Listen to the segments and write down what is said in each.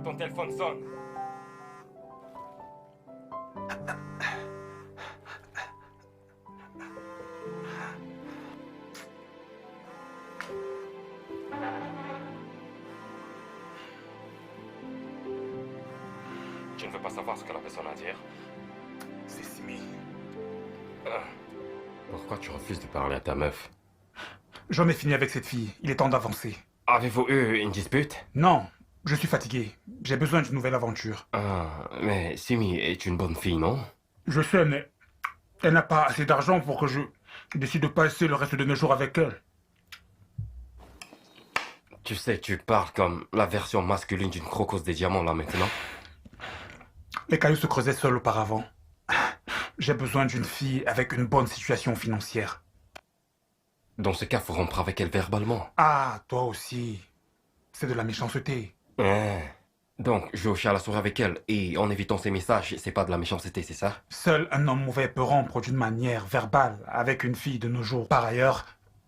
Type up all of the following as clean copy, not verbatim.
ton téléphone sonne. Tu ne veux pas savoir ce que la personne a à dire? C'est Simi. Pourquoi tu refuses de parler à ta meuf? J'en ai fini avec cette fille. Il est temps d'avancer. Avez-vous eu une dispute? Non, je suis fatigué. J'ai besoin d'une nouvelle aventure. Ah, mais Simi est une bonne fille, non? Je sais, mais elle n'a pas assez d'argent pour que je décide de passer le reste de mes jours avec elle. Tu sais, tu parles comme la version masculine d'une crocose des diamants là maintenant. Les cailloux se creusaient seuls auparavant. J'ai besoin d'une fille avec une bonne situation financière. Dans ce cas, faut rompre avec elle verbalement. Ah, toi aussi. C'est de la méchanceté. Donc, jouer au chat à la souris avec elle et en évitant ses messages, c'est pas de la méchanceté, c'est ça? Seul un homme mauvais peut rompre d'une manière verbale avec une fille de nos jours. Par ailleurs,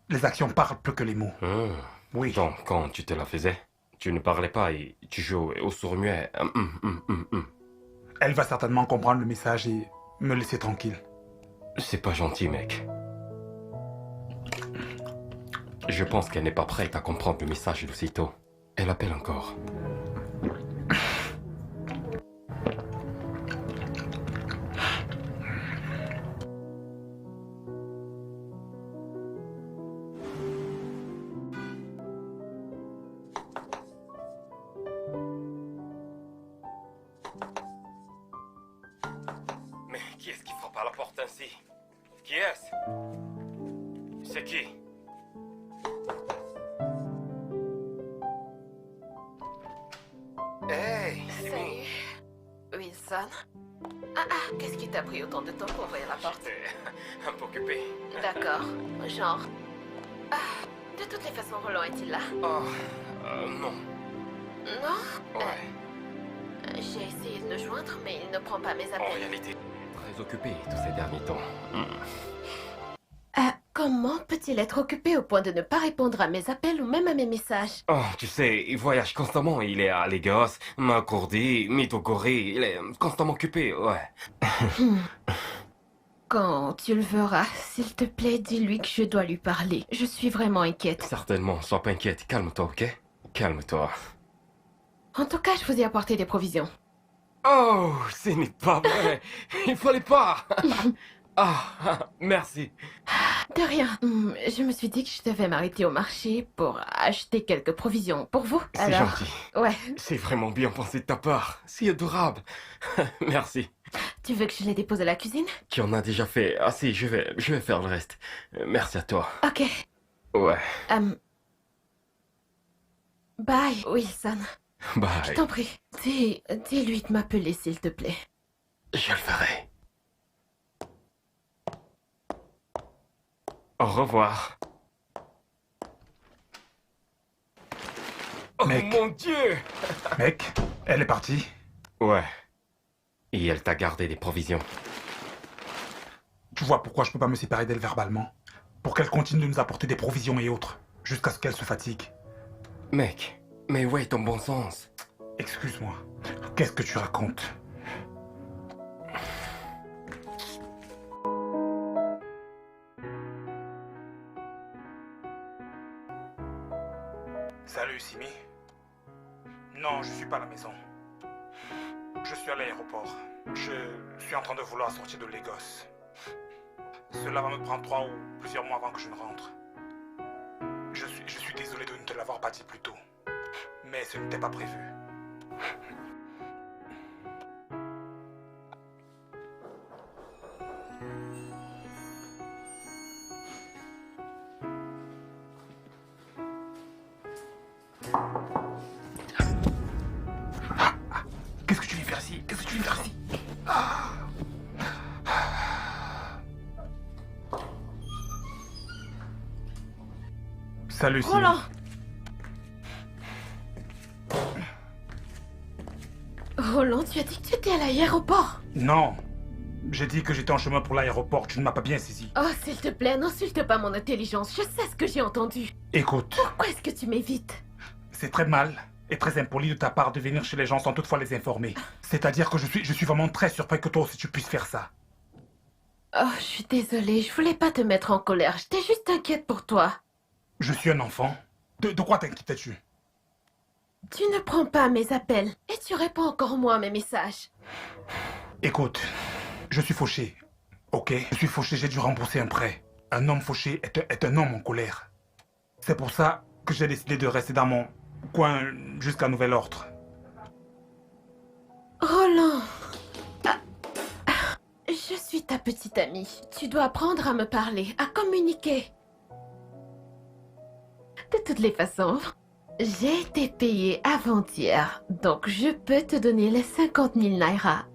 les actions parlent plus que les mots. Oui. Donc, quand tu te la faisais, tu ne parlais pas et tu jouais au sourd-muet. Elle va certainement comprendre le message et me laisser tranquille. C'est pas gentil, mec. Je pense qu'elle n'est pas prête à comprendre le message d'aussitôt. Elle appelle encore. Mais qui est-ce qui frappe à la porte ainsi? Qui est-ce? C'est qui? Hey, Simi. Salut, Wilson. Qu'est-ce qui t'a pris autant de temps pour ouvrir la porte? J'étais un peu occupé. D'accord, genre... de toutes les façons, Roland est-il là? Oh, non. Non? Ouais. J'ai essayé de le joindre, mais il ne prend pas mes En appels. réalité, très occupé tous ces derniers temps. Comment peut-il être occupé au point de ne pas répondre à mes appels ou même à mes messages? Oh, tu sais, il voyage constamment. Il est à Lagos, Makurdi, Mitogori. Il est constamment occupé, ouais. Quand tu le verras, s'il te plaît, dis-lui que je dois lui parler. Je suis vraiment inquiète. Certainement, sois pas inquiète. Calme-toi, ok? Calme-toi. En tout cas, je vous ai apporté des provisions. Oh, ce n'est pas vrai. Il fallait pas. Merci. De rien. Je me suis dit que je devais m'arrêter au marché pour acheter quelques provisions pour vous. C'est Alors, gentil. ouais. C'est vraiment bien pensé de ta part. C'est adorable. Merci. Tu veux que je les dépose à la cuisine? Tu en as déjà fait assez, je vais faire le reste. Merci à toi. Ok. Ouais. Bye, Wilson. Je Bye. t'en prie. Dis-lui de m'appeler, s'il te plaît. Je le ferai. Au revoir. Oh Mec. mon Dieu! Mec, elle est partie. Ouais. Et elle t'a gardé des provisions. Tu vois pourquoi je peux pas me séparer d'elle verbalement? Pour qu'elle continue de nous apporter des provisions et autres, jusqu'à ce qu'elle se fatigue. Mec, mais ouais, ton bon sens. Excuse-moi, qu'est-ce que tu racontes? Salut, Simi. Non, je suis pas à la maison. Je suis à l'aéroport. Je suis en train de vouloir sortir de Lagos. Cela va me prendre 3 ou plusieurs mois avant que je ne rentre. Je suis désolé de ne te l'avoir pas dit plus tôt. Mais ce n'était pas prévu. Qu'est-ce que tu viens faire ici? Qu'est-ce que tu viens faire ici? Salut, Simi. Roland! Roland, tu as dit que tu étais à l'aéroport. Non. J'ai dit que j'étais en chemin pour l'aéroport. Tu ne m'as pas bien saisi. Oh, s'il te plaît, n'insulte pas mon intelligence. Je sais ce que j'ai entendu. Écoute, Pourquoi est-ce que tu m'évites? c'est très mal. et très impoli de ta part de venir chez les gens sans toutefois les informer. C'est-à-dire que je suis vraiment très surpris que toi aussi tu puisses faire ça. Oh, je suis désolée, je voulais pas te mettre en colère. J'étais juste inquiète pour toi. Je suis un enfant. De quoi t'inquiètes-tu? Tu ne prends pas mes appels et tu réponds encore moins à mes messages. Écoute, je suis fauché. Ok? Je suis fauché, j'ai dû rembourser un prêt. Un homme fauché est un homme en colère. C'est pour ça que j'ai décidé de rester dans mon coin jusqu'à nouvel ordre. Roland, je suis ta petite amie. Tu dois apprendre à me parler, à communiquer. De toutes les façons, j'ai été payée avant-hier, donc je peux te donner les 50 000 naira.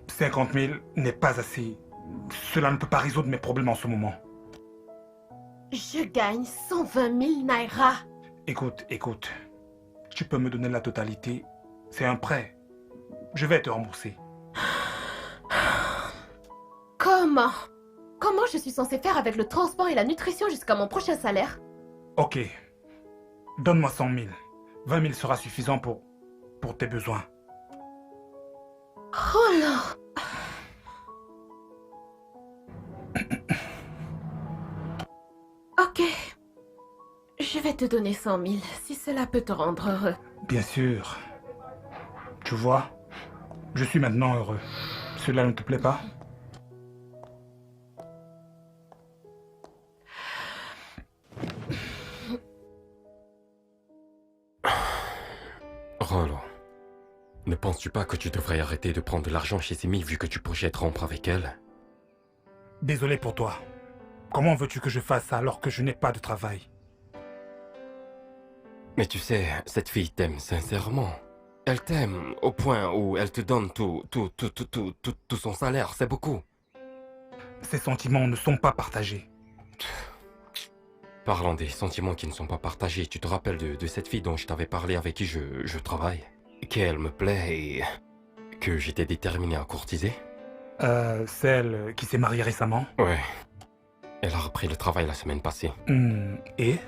50 000 n'est pas assez. Cela ne peut pas résoudre mes problèmes en ce moment. Je gagne 120 000 naira. Écoute. Tu peux me donner la totalité. C'est un prêt. Je vais te rembourser. Comment? Comment je suis censée faire avec le transport et la nutrition jusqu'à mon prochain salaire? Ok. Donne-moi 100 000. 20 000 sera suffisant pour tes besoins. Roland! Ok. Je vais te donner 100 000 si cela peut te rendre heureux. Bien sûr. Tu vois, je suis maintenant heureux. Cela ne te plaît pas? Roland, ne penses-tu pas que tu devrais arrêter de prendre de l'argent chez Simi vu que tu projettes rompre avec elle? Désolé pour toi. Comment veux-tu que je fasse ça alors que je n'ai pas de travail? Mais tu sais, cette fille t'aime sincèrement. Elle t'aime au point où elle te donne tout son salaire, c'est beaucoup. Ces sentiments ne sont pas partagés. Parlant des sentiments qui ne sont pas partagés, tu te rappelles de cette fille dont je t'avais parlé avec qui je travaille? Qu'elle me plaît et que j'étais déterminé à courtiser? Celle qui s'est mariée récemment? Ouais. Elle a repris le travail la semaine passée. Et?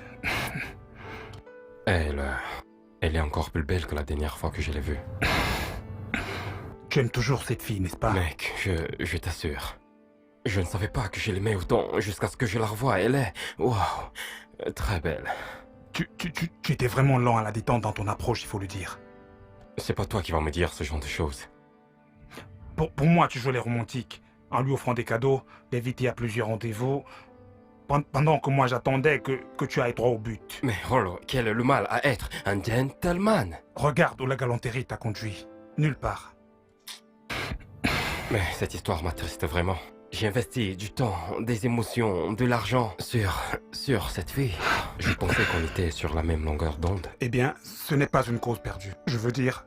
Elle est encore plus belle que la dernière fois que je l'ai vue. Tu aimes toujours cette fille, n'est-ce pas? Mec, je t'assure. Je ne savais pas que je l'aimais autant jusqu'à ce que je la revoie. Elle est... Waouh, très belle. Tu étais vraiment lent à la détente dans ton approche, il faut le dire. C'est pas toi qui vas me dire ce genre de choses. Pour moi, tu jouais les romantiques, en lui offrant des cadeaux, d'inviter à plusieurs rendez-vous, pendant que moi j'attendais que tu ailles droit au but. Mais Rolo, quel est le mal à être un gentleman? Regarde où la galanterie t'a conduit. Nulle part. Mais cette histoire m'attriste vraiment. J'ai investi du temps, des émotions, de l'argent sur cette fille. Je pensais qu'on était sur la même longueur d'onde. Eh bien, ce n'est pas une cause perdue. Je veux dire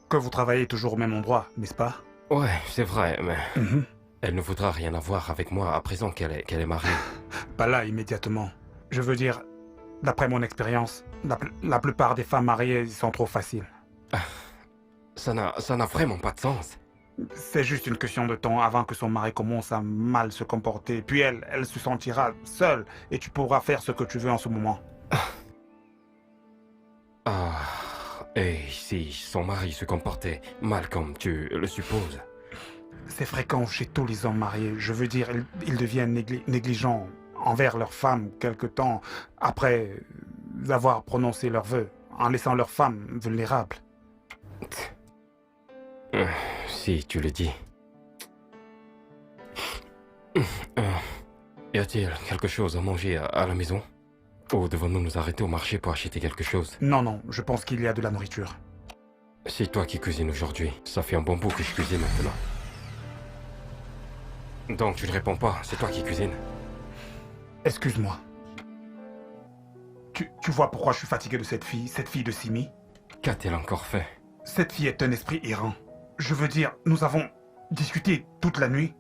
que vous travaillez toujours au même endroit, n'est-ce pas? Ouais, c'est vrai, mais... Elle ne voudra rien avoir avec moi à présent qu'elle est mariée. Pas là, immédiatement. Je veux dire, d'après mon expérience, la plupart des femmes mariées sont trop faciles. Ça n'a vraiment pas de sens. C'est juste une question de temps avant que son mari commence à mal se comporter. Puis elle se sentira seule et tu pourras faire ce que tu veux en ce moment. Et si son mari se comportait mal comme tu le supposes? C'est fréquent chez tous les hommes mariés. Je veux dire, ils deviennent négligents envers leurs femmes quelque temps après avoir prononcé leurs vœux, en laissant leurs femmes vulnérables. Si tu le dis. Y a-t-il quelque chose à manger à la maison? Ou devons-nous nous arrêter au marché pour acheter quelque chose? Non, je pense qu'il y a de la nourriture. C'est toi qui cuisines aujourd'hui. Ça fait un bon bout que je cuisine maintenant. Donc tu ne réponds pas, c'est toi qui cuisines. Excuse-moi. Tu vois pourquoi je suis fatigué de cette fille de Simi? Qu'a-t-elle encore fait? Cette fille est un esprit errant. Je veux dire, nous avons discuté toute la nuit,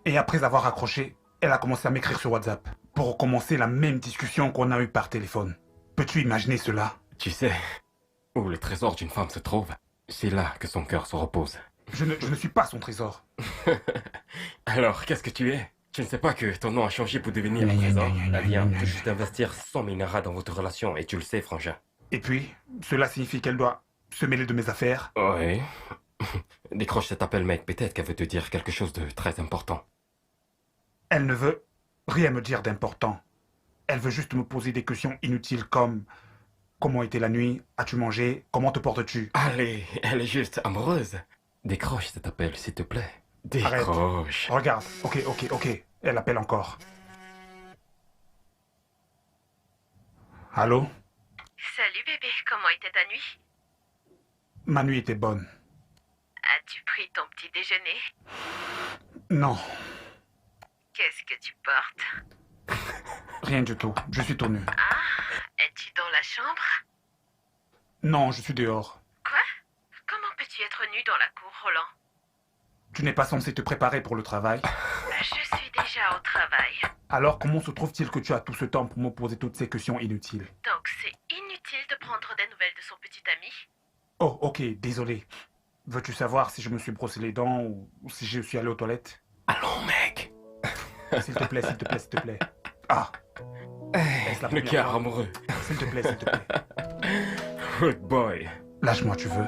et après avoir accroché, elle a commencé à m'écrire sur WhatsApp, pour recommencer la même discussion qu'on a eue par téléphone. Peux-tu imaginer cela? Tu sais, où le trésor d'une femme se trouve, c'est là que son cœur se repose. Je ne suis pas son trésor. Alors, qu'est-ce que tu es? Tu ne sais pas que ton nom a changé pour devenir un trésor? Elle vient tout juste d'investir 100 000 naira dans votre relation, et tu le sais, frangin. Et puis, cela signifie qu'elle doit se mêler de mes affaires. Ouais. Décroche cet appel, mec. Peut-être qu'elle veut te dire quelque chose de très important. Elle ne veut rien me dire d'important. Elle veut juste me poser des questions inutiles comme comment était la nuit, as-tu mangé, comment te portes-tu? Allez, elle est juste amoureuse. Décroche cet appel, s'il te plaît. Arrête. Décroche. Regarde, ok. Elle appelle encore. Allô? Salut bébé, comment était ta nuit? Ma nuit était bonne. As-tu pris ton petit déjeuner? Non, Qu'est-ce que tu portes? rien du tout. Je suis tout nu. Es-tu dans la chambre? Non, je suis dehors. Quoi? Comment peux-tu être nu dans la cour, Roland? Tu n'es pas censé te préparer pour le travail. Je suis déjà au travail. Alors comment se trouve-t-il que tu as tout ce temps pour me poser toutes ces questions inutiles? Donc c'est inutile de prendre des nouvelles de son petit ami? Oh, ok, désolé. Veux-tu savoir si je me suis brossé les dents ou si je suis allé aux toilettes? Allons, mec. S'il te plaît. Ah, Est-ce la Le première cœur fois? amoureux. s'il te plaît. Good boy. Lâche-moi, tu veux.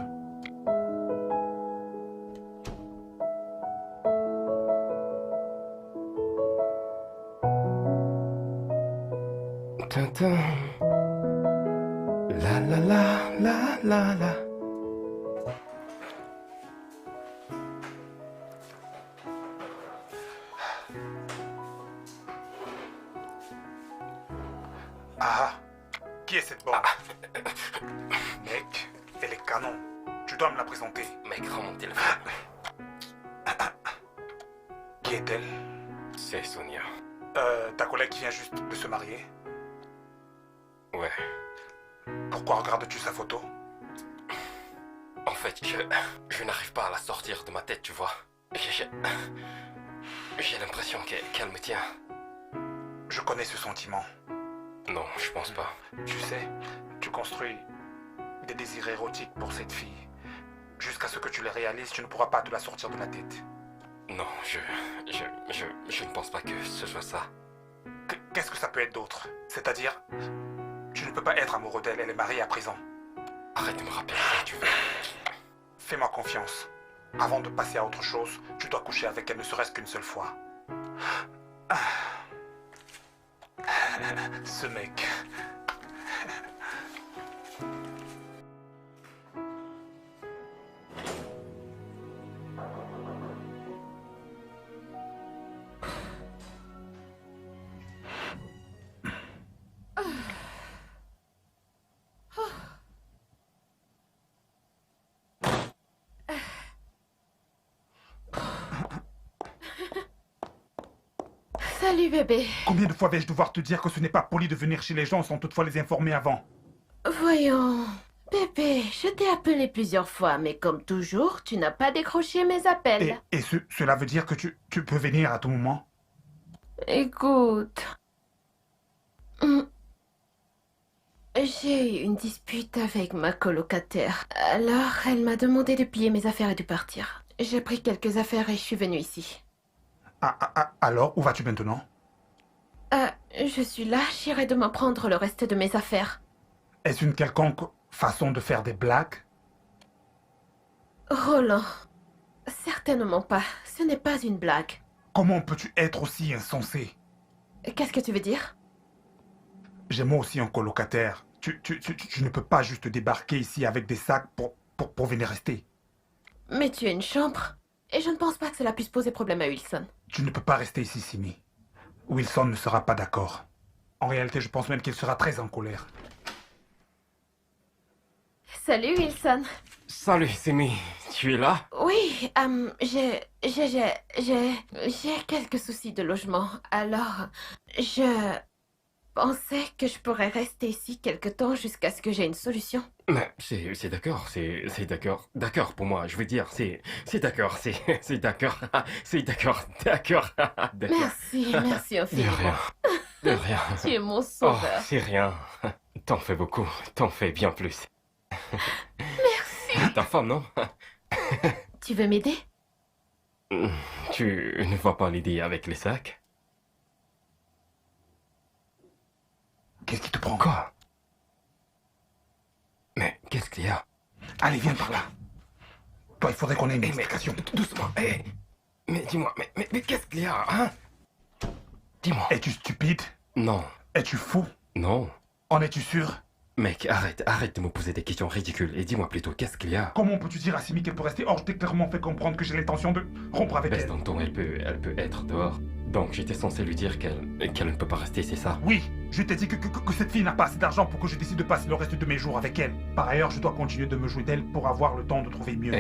Tintin. La la la la la la. Ah, qui est cette bombe? Mec, elle est canon. Tu dois me la présenter. Mec, rends mon téléphone. Qui est-elle? C'est Sonia. Ta collègue qui vient juste de se marier. Ouais. Pourquoi regardes-tu sa photo? En fait, je n'arrive pas à la sortir de ma tête, tu vois. J'ai l'impression qu'elle me tient. Je connais ce sentiment. Non, je pense pas. Tu sais, tu construis des désirs érotiques pour cette fille. Jusqu'à ce que tu les réalises, tu ne pourras pas te la sortir de la tête. Non, je ne pense pas que ce soit ça. Qu'est-ce que ça peut être d'autre? C'est-à-dire, tu ne peux pas être amoureux d'elle, elle est mariée à présent. Arrête de me rappeler si tu veux. Fais-moi confiance. Avant de passer à autre chose, tu dois coucher avec elle ne serait-ce qu'une seule fois. Ce mec. Salut bébé. Combien de fois vais-je devoir te dire que ce n'est pas poli de venir chez les gens sans toutefois les informer avant? Voyons. Bébé, je t'ai appelé plusieurs fois, mais comme toujours, tu n'as pas décroché mes appels. Et cela veut dire que tu peux venir à tout moment? Écoute. J'ai eu une dispute avec ma colocataire. Alors, elle m'a demandé de plier mes affaires et de partir. J'ai pris quelques affaires et je suis venue ici. Alors, où vas-tu maintenant? Je suis là, j'irai demain prendre le reste de mes affaires. Est-ce une quelconque façon de faire des blagues? Roland, certainement pas. Ce n'est pas une blague. Comment peux-tu être aussi insensé? Qu'est-ce que tu veux dire? J'ai moi aussi un colocataire. Tu ne peux pas juste débarquer ici avec des sacs pour venir rester. Mais tu as une chambre. Et je ne pense pas que cela puisse poser problème à Wilson. Tu ne peux pas rester ici, Simi. Wilson ne sera pas d'accord. En réalité, je pense même qu'il sera très en colère. Salut Wilson. Salut, Simi. Tu es là? Oui, j'ai quelques soucis de logement. Alors, je pensais que je pourrais rester ici quelque temps jusqu'à ce que j'ai une solution. Mais c'est d'accord, c'est d'accord. D'accord pour moi, je veux dire, c'est d'accord, c'est d'accord. C'est d'accord, d'accord. D'accord. Merci De infiniment. rien. De rien. Tu es mon Oh, sauveur. c'est rien. T'en fais beaucoup. T'en fais bien plus. Merci. Ta femme, non? Tu veux m'aider? Tu ne vois pas l'idée avec les sacs? Qu'est-ce qui te prend? Quoi? qu'est-ce qu'il y a? Allez, viens par là. Toi, il faudrait qu'on ait une Mec, explication. doucement, Mais dis-moi, mais qu'est-ce qu'il y a, hein? Dis-moi. Es-tu stupide? Non, Es-tu fou? non. En es-tu sûr? Mec, arrête de me poser des questions ridicules et dis-moi plutôt, qu'est-ce qu'il y a? Comment peux-tu dire à Simi qu'elle peut rester? Or, je t'ai clairement fait comprendre que j'ai l'intention de rompre avec Baisse elle. ton ton, elle peut être dehors. Donc j'étais censé lui dire qu'elle ne peut pas rester, c'est ça? Oui, je t'ai dit que cette fille n'a pas assez d'argent pour que je décide de passer le reste de mes jours avec elle. Par ailleurs, je dois continuer de me jouer d'elle pour avoir le temps de trouver mieux.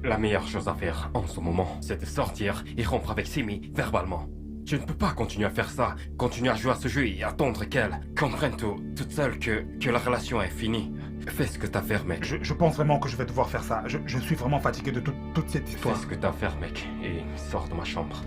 La meilleure chose à faire en ce moment, c'est de sortir et rompre avec Simi verbalement. Tu ne peux pas continuer à faire ça, continuer à jouer à ce jeu et attendre qu'elle comprenne toute seule que la relation est finie. Fais ce que t'as à faire, mec. Je pense vraiment que je vais devoir faire ça. Je suis vraiment fatigué de toute cette histoire. Fais ce que t'as à faire, mec, et sors de ma chambre.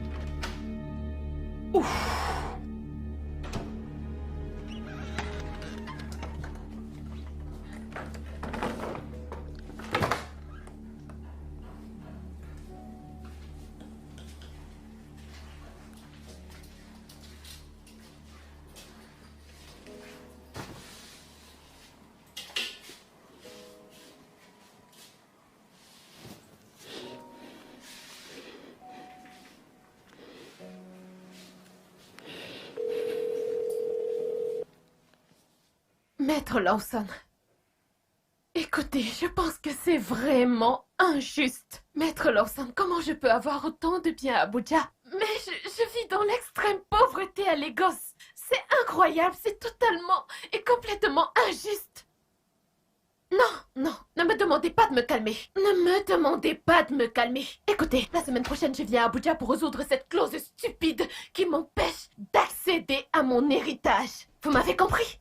Maître Lawson, écoutez, je pense que c'est vraiment injuste. Maître Lawson, comment je peux avoir autant de biens à Abuja? Mais je vis dans l'extrême pauvreté à Lagos. C'est incroyable, c'est totalement et complètement injuste. Non, ne me demandez pas de me calmer. Ne me demandez pas de me calmer. Écoutez, la semaine prochaine, je viens à Abuja pour résoudre cette clause stupide qui m'empêche d'accéder à mon héritage. Vous m'avez compris?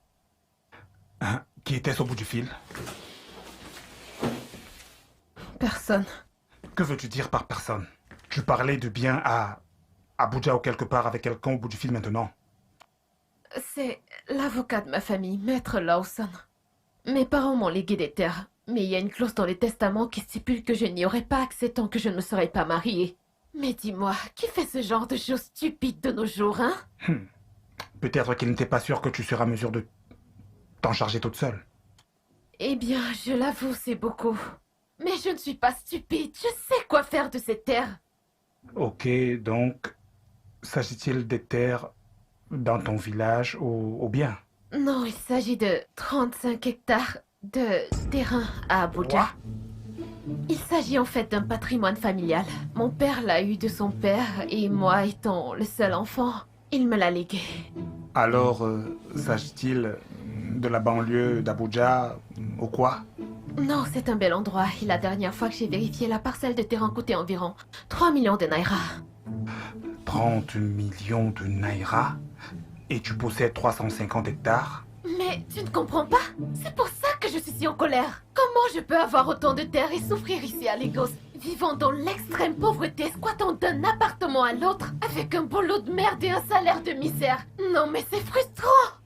Hein? Qui était-ce au bout du fil? Personne. Que veux-tu dire par personne? Tu parlais de bien à Abuja ou quelque part avec quelqu'un au bout du fil maintenant? C'est l'avocat de ma famille, Maître Lawson. Mes parents m'ont légué des terres, mais il y a une clause dans les testaments qui stipule que je n'y aurai pas accès tant que je ne me serai pas mariée. Mais dis-moi, qui fait ce genre de choses stupides de nos jours, hein? Peut-être qu'il n'était pas sûr que tu seras en mesure de t'en charger toute seule. Eh bien, je l'avoue, c'est beaucoup. Mais je ne suis pas stupide, je sais quoi faire de ces terres. Ok, donc, s'agit-il des terres dans ton village ou bien? Non, il s'agit de 35 hectares de terrain à Abuja. Il s'agit en fait d'un patrimoine familial. Mon père l'a eu de son père et moi étant le seul enfant, il me l'a légué. Alors, s'agit-il de la banlieue d'Abuja ou quoi? Non, c'est un bel endroit. Et la dernière fois que j'ai vérifié, la parcelle de terrain coûtait environ 3 millions de naira. 30 millions de naira? Et tu possèdes 350 hectares? Mais tu ne comprends pas? C'est pour ça que je suis si en colère. Comment je peux avoir autant de terres et souffrir ici à Lagos, vivant dans l'extrême pauvreté, squattant d'un appartement à l'autre, avec un boulot de merde et un salaire de misère? Non mais c'est frustrant!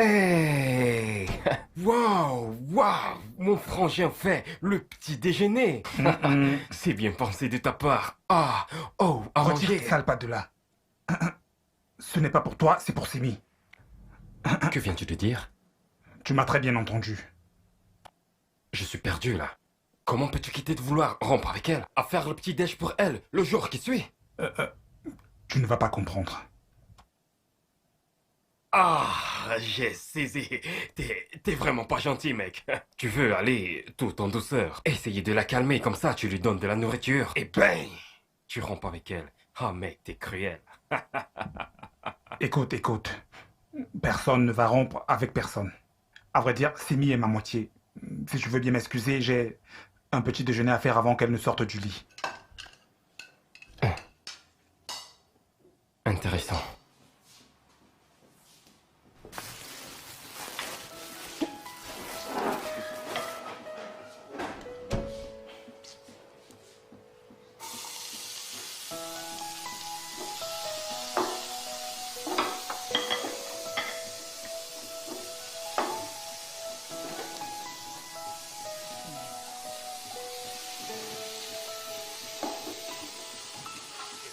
Hey! Waouh! Mon frangin fait le petit déjeuner! C'est bien pensé de ta part. Retire Arrangé! tes sales pattes de là. Ce n'est pas pour toi, c'est pour Simi. Que viens-tu de dire? Tu m'as très bien entendu. Je suis perdu là. Comment peux-tu quitter de vouloir rompre avec elle, à faire le petit déj pour elle, le jour qui suit? Tu ne vas pas comprendre. J'ai saisi. T'es vraiment pas gentil, mec. Tu veux aller tout en douceur, essayer de la calmer, comme ça tu lui donnes de la nourriture, et bang! Tu rompes avec elle. Mec, t'es cruel. Écoute, écoute. Personne ne va rompre avec personne. À vrai dire, Simi est ma moitié. Si tu veux bien m'excuser, j'ai un petit déjeuner à faire avant qu'elle ne sorte du lit. Intéressant.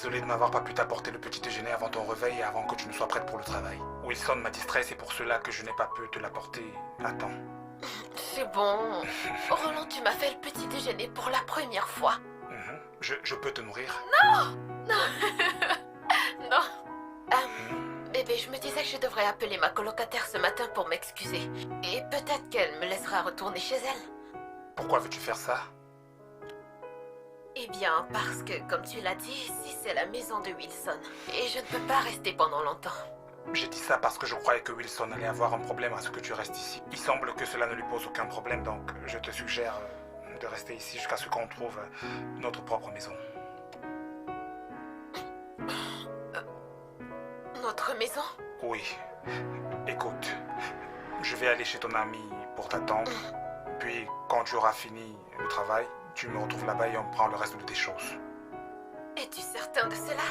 Désolé de n'avoir pas pu t'apporter le petit déjeuner avant ton réveil et avant que tu ne sois prête pour le travail. Wilson m'a distrait, c'est pour cela que je n'ai pas pu te l'apporter à temps. C'est bon. Roland, tu m'as fait le petit déjeuner pour la première fois. Je peux te nourrir? Non. Bébé, je me disais que je devrais appeler ma colocataire ce matin pour m'excuser. Et peut-être qu'elle me laissera retourner chez elle. Pourquoi veux-tu faire ça? Eh bien, parce que, comme tu l'as dit, ici c'est la maison de Wilson. Et je ne peux pas rester pendant longtemps. J'ai dit ça parce que je croyais que Wilson allait avoir un problème à ce que tu restes ici. Il semble que cela ne lui pose aucun problème, donc je te suggère de rester ici jusqu'à ce qu'on trouve notre propre maison. Notre maison? Oui. Écoute, je vais aller chez ton ami pour t'attendre. Puis, quand tu auras fini le travail, tu me retrouves là-bas et on prend le reste de tes choses. Es-tu certain de cela?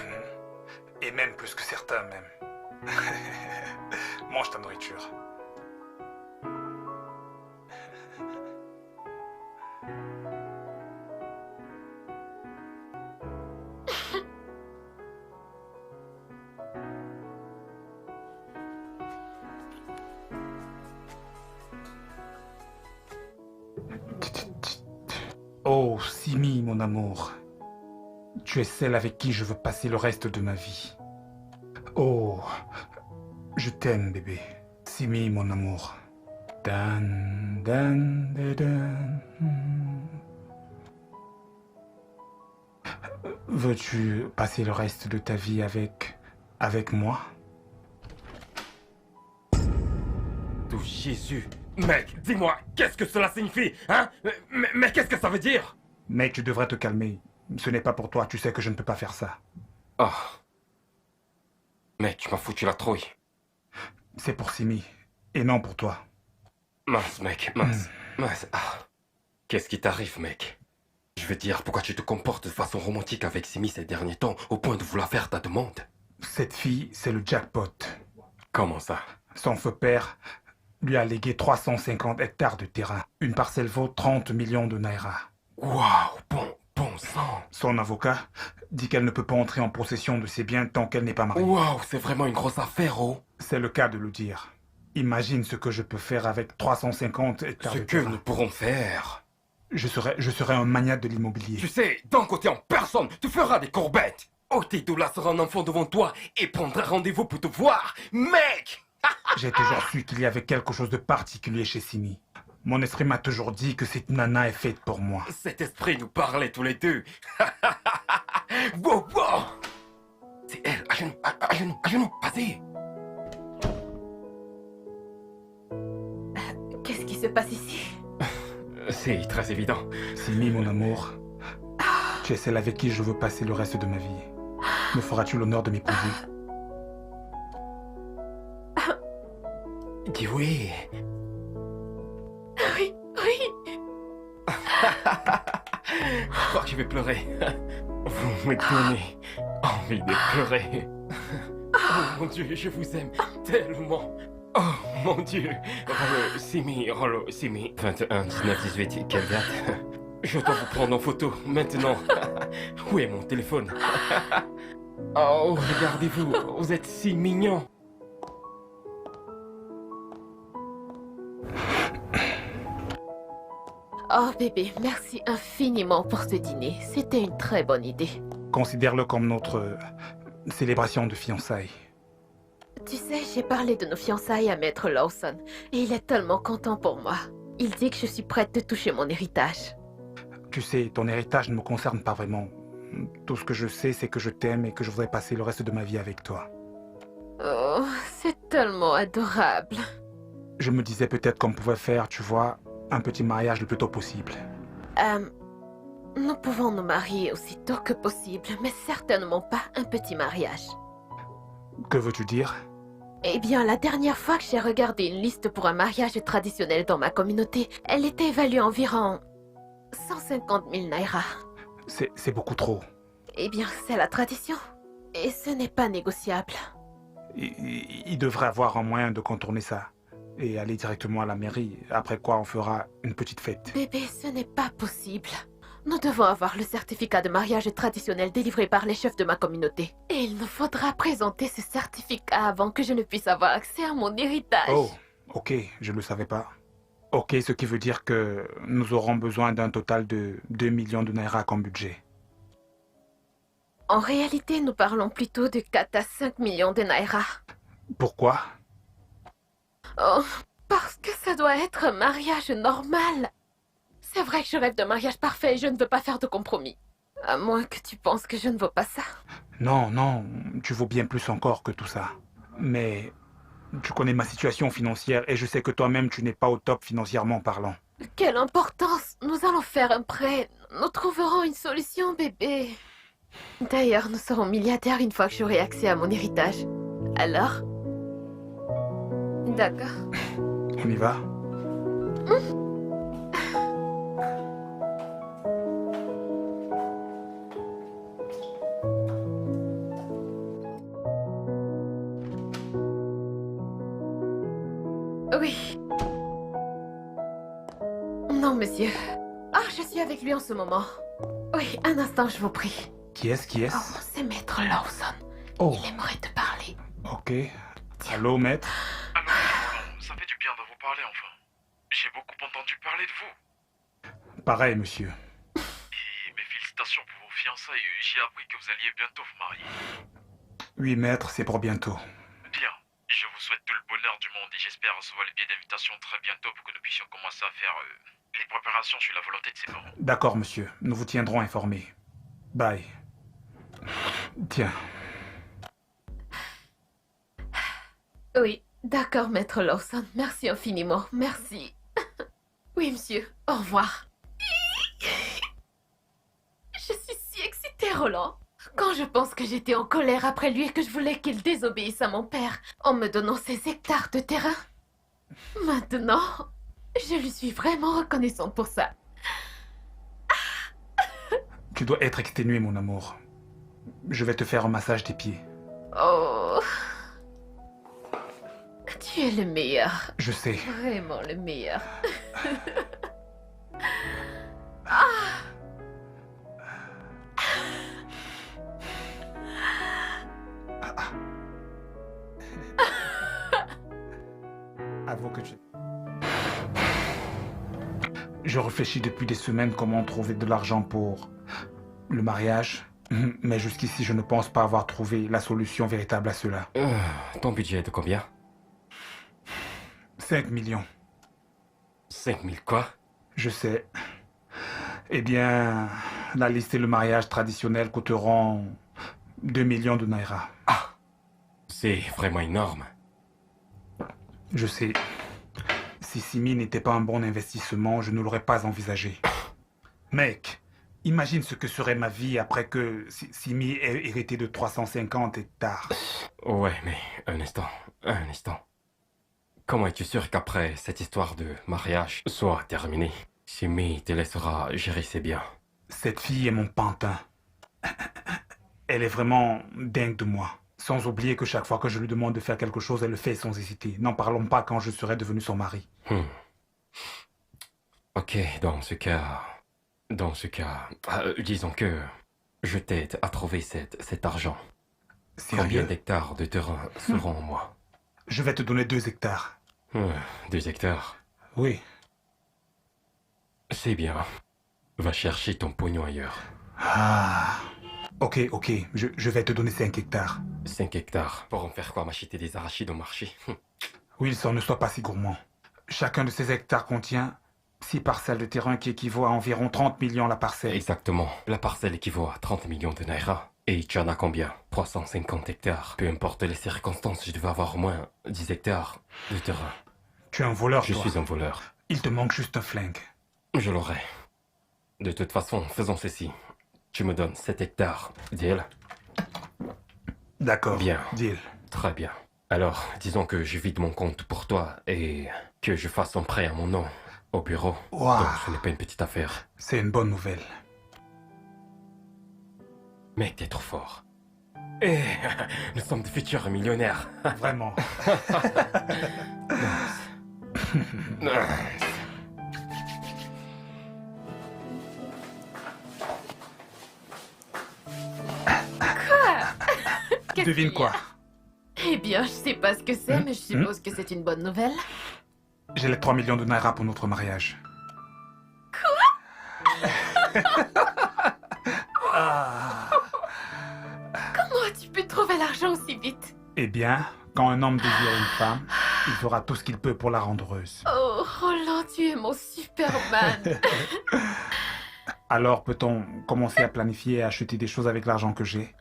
Et même plus que certain, même. Mange ta nourriture. Oh, Simi, mon amour. Tu es celle avec qui je veux passer le reste de ma vie. Oh, je t'aime, bébé. Simi, mon amour. Dan, dan, dan, dan. Veux-tu passer le reste de ta vie avec moi? Oh Jésus. Mec, dis-moi, qu'est-ce que cela signifie, hein? Mais qu'est-ce que ça veut dire? Mec, tu devrais te calmer. Ce n'est pas pour toi, tu sais que je ne peux pas faire ça. Oh. Mec, tu m'as foutu la trouille. C'est pour Simi, et non pour toi. Mince, mec, mince. Ah. Qu'est-ce qui t'arrive, mec? Je veux dire, pourquoi tu te comportes de façon romantique avec Simi ces derniers temps, au point de vouloir faire ta demande? Cette fille, c'est le jackpot. Comment ça? Son feu père lui a légué 350 hectares de terrain. Une parcelle vaut 30 millions de naira. Waouh, bon sang. Son avocat dit qu'elle ne peut pas entrer en possession de ses biens tant qu'elle n'est pas mariée. Waouh, c'est vraiment une grosse affaire, oh. C'est le cas de le dire. Imagine ce que je peux faire avec 350 hectares Ce de que terrain. nous pourrons faire. Je serai un magnat de l'immobilier. Tu sais, d'un côté en personne, tu feras des courbettes. Otidula sera un enfant devant toi et prendra rendez-vous pour te voir. Mec! J'ai toujours su qu'il y avait quelque chose de particulier chez Simi. Mon esprit m'a toujours dit que cette nana est faite pour moi. Cet esprit nous parlait tous les deux. Wow, wow. C'est elle, à genoux, vas-y. Qu'est-ce qui se passe ici? C'est très évident. Simi, mon amour, tu es celle avec qui je veux passer le reste de ma vie. Me feras-tu l'honneur de m'épouser? Dis oui. Oui. Je crois que je vais pleurer. Vous me donnez envie de pleurer. Oh mon Dieu, je vous aime tellement. Oh mon Dieu. Rollo, Simi. 21, 19, 18, quelle date? Je dois vous prendre en photo, maintenant. Où est mon téléphone? Oh, regardez-vous, vous êtes si mignon. Oh bébé, merci infiniment pour ce dîner. C'était une très bonne idée. Considère-le comme notre célébration de fiançailles. Tu sais, j'ai parlé de nos fiançailles à Maître Lawson et il est tellement content pour moi. Il dit que je suis prête de toucher mon héritage. Tu sais, ton héritage ne me concerne pas vraiment. Tout ce que je sais, c'est que je t'aime et que je voudrais passer le reste de ma vie avec toi. Oh, c'est tellement adorable. Je me disais peut-être qu'on pouvait faire, tu vois, un petit mariage le plus tôt possible. Nous pouvons nous marier aussi tôt que possible, mais certainement pas un petit mariage. Que veux-tu dire? Eh bien, la dernière fois que j'ai regardé une liste pour un mariage traditionnel dans ma communauté, elle était évaluée à environ 150 000 naira. C'est beaucoup trop. Eh bien, c'est la tradition. Et ce n'est pas négociable. Il devrait avoir un moyen de contourner ça. Et aller directement à la mairie, après quoi on fera une petite fête. Bébé, ce n'est pas possible. Nous devons avoir le certificat de mariage traditionnel délivré par les chefs de ma communauté. Et il nous faudra présenter ce certificat avant que je ne puisse avoir accès à mon héritage. Oh, ok, je ne le savais pas. Ok, ce qui veut dire que nous aurons besoin d'un total de 2 millions de naira comme budget. En réalité, nous parlons plutôt de 4 à 5 millions de naira. Pourquoi? Oh, parce que ça doit être un mariage normal. C'est vrai que je rêve d'un mariage parfait et je ne veux pas faire de compromis. À moins que tu penses que je ne veux pas ça. Non, non, tu vaux bien plus encore que tout ça. Mais tu connais ma situation financière et je sais que toi-même tu n'es pas au top financièrement parlant. Quelle importance! Nous allons faire un prêt. Nous trouverons une solution, bébé. D'ailleurs, nous serons milliardaires une fois que j'aurai accès à mon héritage. Alors? D'accord. On y va? Oui. Non, monsieur. Ah, je suis avec lui en ce moment. Oui, un instant, je vous prie. Qui est-ce? Oh, c'est Maître Lawson. Oh, Il aimerait te parler. ok. Allô, maître? Allô, Roland, ça fait du bien de vous parler enfin. J'ai beaucoup entendu parler de vous. Pareil, monsieur. Et mes félicitations pour vos fiançailles. J'ai appris que vous alliez bientôt vous marier. Oui, maître, c'est pour bientôt. Bien, je vous souhaite tout le bonheur du monde et j'espère recevoir le billet d'invitation très bientôt pour que nous puissions commencer à faire les préparations sur la volonté de ses parents. D'accord, monsieur. Nous vous tiendrons informés. Bye. Tiens. Oui, d'accord, Maître Lawson. Merci infiniment. Merci. Oui, monsieur. Au revoir. Je suis si excitée, Roland. Quand je pense que j'étais en colère après lui et que je voulais qu'il désobéisse à mon père en me donnant ces hectares de terrain. Maintenant, je lui suis vraiment reconnaissant pour ça. Tu dois être exténué, mon amour. Je vais te faire un massage des pieds. Oh. Tu es le meilleur. Je sais. Vraiment le meilleur. Avoue que tu... Je réfléchis depuis des semaines comment trouver de l'argent pour le mariage, mais jusqu'ici je ne pense pas avoir trouvé la solution véritable à cela. Ton budget est de combien? 5 millions. 5 000 quoi? Je sais. Eh bien, la liste et le mariage traditionnel coûteront 2 millions de naira. Ah, c'est vraiment énorme. Je sais. Si Simi n'était pas un bon investissement, je ne l'aurais pas envisagé. Mec, imagine ce que serait ma vie après que Simi ait hérité de 350 hectares. Ouais, mais un instant. Comment es-tu sûr qu'après cette histoire de mariage soit terminée, Simi te laissera gérer ses biens? Cette fille est mon pantin. Elle est vraiment dingue de moi. Sans oublier que chaque fois que je lui demande de faire quelque chose, elle le fait sans hésiter. N'en parlons pas quand je serai devenu son mari. Ok, dans ce cas, disons que je t'aide à trouver cet argent. Combien Sérieux? d'hectares de terrain seront en moi? Je vais te donner 2 hectares. 2 hectares. Oui. C'est bien. Va chercher ton pognon ailleurs. Ah. Ok. Je vais te donner 5 hectares. 5 hectares. Pour en faire quoi? M'acheter des arachides au marché? Wilson, ne sois pas si gourmand. Chacun de ces hectares contient 6 parcelles de terrain qui équivaut à environ 30 millions la parcelle. Exactement. La parcelle équivaut à 30 millions de naira. Et tu en as combien? 350 hectares. Peu importe les circonstances, je devais avoir au moins 10 hectares de terrain. Tu es un voleur, Je toi. suis un voleur. Il te manque juste un flingue. Je l'aurai. De toute façon, faisons ceci. Tu me donnes 7 hectares. Deal? D'accord. Bien. Deal. Très bien. Alors, disons que je vide mon compte pour toi et que je fasse un prêt à mon nom au bureau. Waouh. Donc ce n'est pas une petite affaire. C'est une bonne nouvelle. Mec, t'es trop fort. Et nous sommes de futurs millionnaires. Vraiment. Nice. Qu'est-ce Devine qu'il y a? quoi? Eh bien, je sais pas ce que c'est, mais je suppose que c'est une bonne nouvelle. J'ai les 3 millions de naira pour notre mariage. Ah. Comment as-tu pu trouver l'argent aussi vite? Eh bien, quand un homme désire une femme, il fera tout ce qu'il peut pour la rendre heureuse. Oh, Roland, tu es mon Superman. Alors peut-on commencer à planifier et acheter des choses avec l'argent que j'ai?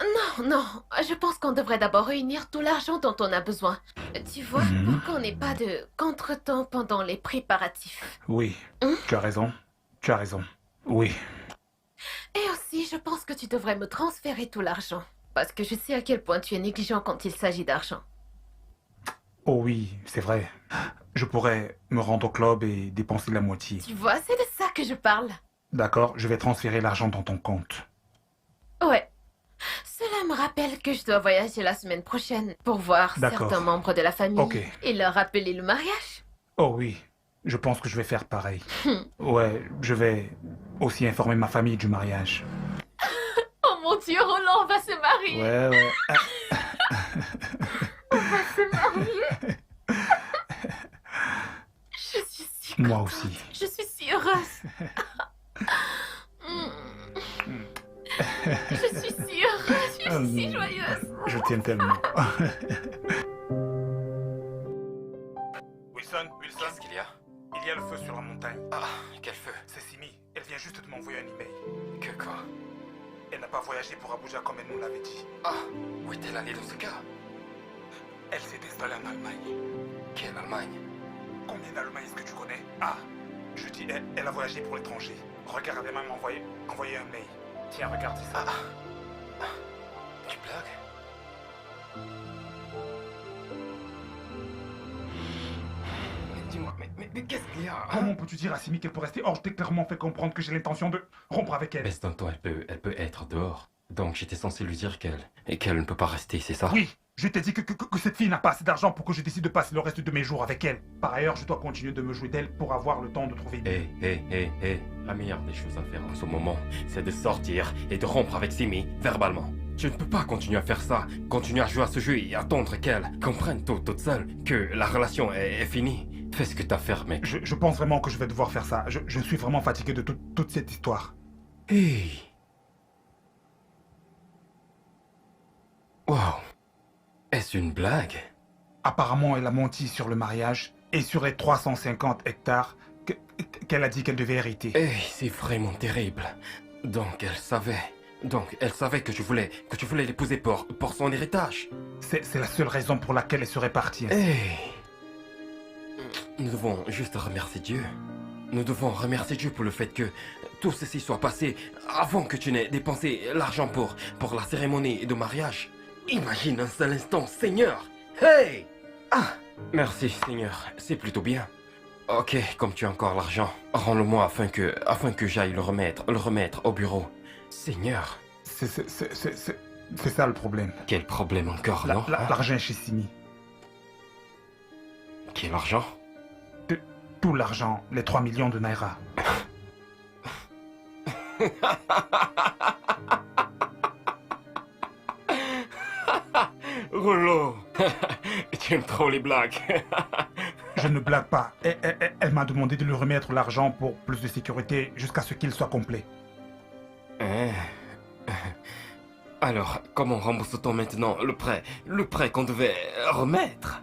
Non, je pense qu'on devrait d'abord réunir tout l'argent dont on a besoin. Tu vois, Mhm. pour qu'on n'ait pas de contretemps pendant les préparatifs. Oui, Hein? tu as raison. Tu as raison. Oui. Et aussi, je pense que tu devrais me transférer tout l'argent. Parce que je sais à quel point tu es négligent quand il s'agit d'argent. Oh oui, c'est vrai. Je pourrais me rendre au club et dépenser la moitié. Tu vois, c'est de ça que je parle. D'accord, je vais transférer l'argent dans ton compte. Ouais. Cela me rappelle que je dois voyager la semaine prochaine pour voir D'accord. certains membres de la famille Ok. et leur rappeler le mariage. Oh oui, je pense que je vais faire pareil. Ouais, je vais aussi informer ma famille du mariage. Oh mon Dieu, Roland, on va se marier. Ouais, ouais. On va se marier. Je suis si Moi contente. aussi. Je suis si heureuse. Je suis si heureuse, je suis si joyeuse. Je t'aime tellement. Qu'est-ce Wilson, qu'il y a? il y a le feu sur la montagne. Ah, quel feu? C'est Simi. Elle vient juste de m'envoyer un email. Que quoi? Elle n'a pas voyagé pour Abuja comme elle nous l'avait dit. Ah, où est-elle allée dans ce cas? Elle s'est installée en Allemagne. Quelle Allemagne? Combien d'Allemagne est-ce que tu connais? Ah, je dis, elle a voyagé pour l'étranger. Regarde, elle m'a même envoyé un mail. Tiens, regarde, c'est ça. Tu blagues? Mais dis-moi, mais qu'est-ce qu'il y a? Comment peux-tu dire à Simi qu'elle peut rester hors? Je t'ai clairement fait comprendre que j'ai l'intention de rompre avec elle. Baisse d'un ton, elle peut être dehors. Donc j'étais censé lui dire qu'elle ne peut pas rester, c'est ça? Oui, je t'ai dit que cette fille n'a pas assez d'argent pour que je décide de passer le reste de mes jours avec elle. Par ailleurs, je dois continuer de me jouer d'elle pour avoir le temps de trouver une... Hé. La meilleure des choses à faire en ce moment, c'est de sortir et de rompre avec Simi verbalement. Tu ne peux pas continuer à faire ça, continuer à jouer à ce jeu et attendre qu'elle comprenne toute seule que la relation est finie. Fais ce que t'as à faire, mec. Je pense vraiment que je vais devoir faire ça. Je suis vraiment fatigué de toute cette histoire. Hey. Wow. Est-ce une blague? Apparemment, elle a menti sur le mariage et sur les 350 hectares qu'elle a dit qu'elle devait hériter. Hey, c'est vraiment terrible. Donc elle savait que tu voulais l'épouser pour son héritage. C'est la seule raison pour laquelle elle serait partie. Hey. Nous devons juste remercier Dieu. Nous devons remercier Dieu pour le fait que tout ceci soit passé avant que tu n'aies dépensé l'argent pour la cérémonie de mariage. Imagine un seul instant, Seigneur. Hey! Ah! Merci, Seigneur. C'est plutôt bien. Ok, comme tu as encore l'argent, rends-le-moi afin que j'aille le remettre au bureau. Seigneur. C'est ça le problème. Quel problème encore, non? L'argent chez Simi. Quel argent? Tout l'argent, les 3 millions de naira. Rollo. Tu aimes trop les blagues. Je ne blague pas. Elle m'a demandé de lui remettre l'argent pour plus de sécurité jusqu'à ce qu'il soit complet. Alors, comment rembourse-t-on maintenant le prêt qu'on devait remettre?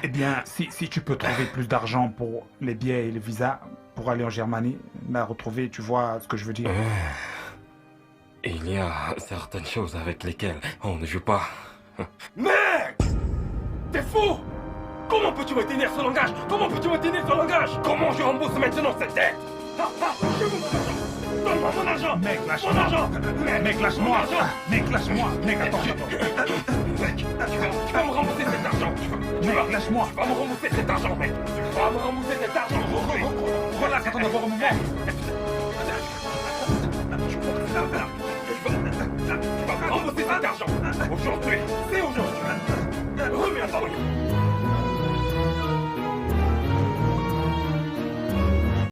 Eh bien, si tu peux trouver plus d'argent pour les billets et le visa, pour aller en Germanie, me retrouver, tu vois ce que je veux dire. Il y a certaines choses avec lesquelles on ne joue pas. Mec! T'es fou! Comment peux-tu me tenir ce langage? Comment peux-tu me tenir ce langage? Comment je rembourse maintenant cette dette? Je veux mon argent! Donne-moi mon argent! Mec, lâche-moi! Mon argent! Mec, lâche-moi! Mec, lâche-moi! Mec, attends. Mec, tu vas me rembourser cet argent! Mec, lâche-moi! Tu vas me rembourser cet argent, mec! Tu vas me rembourser cet argent! Relax, attends d'abord un moment! Tu vas me rembourser cet argent! Aujourd'hui! C'est aujourd'hui! Remets-en!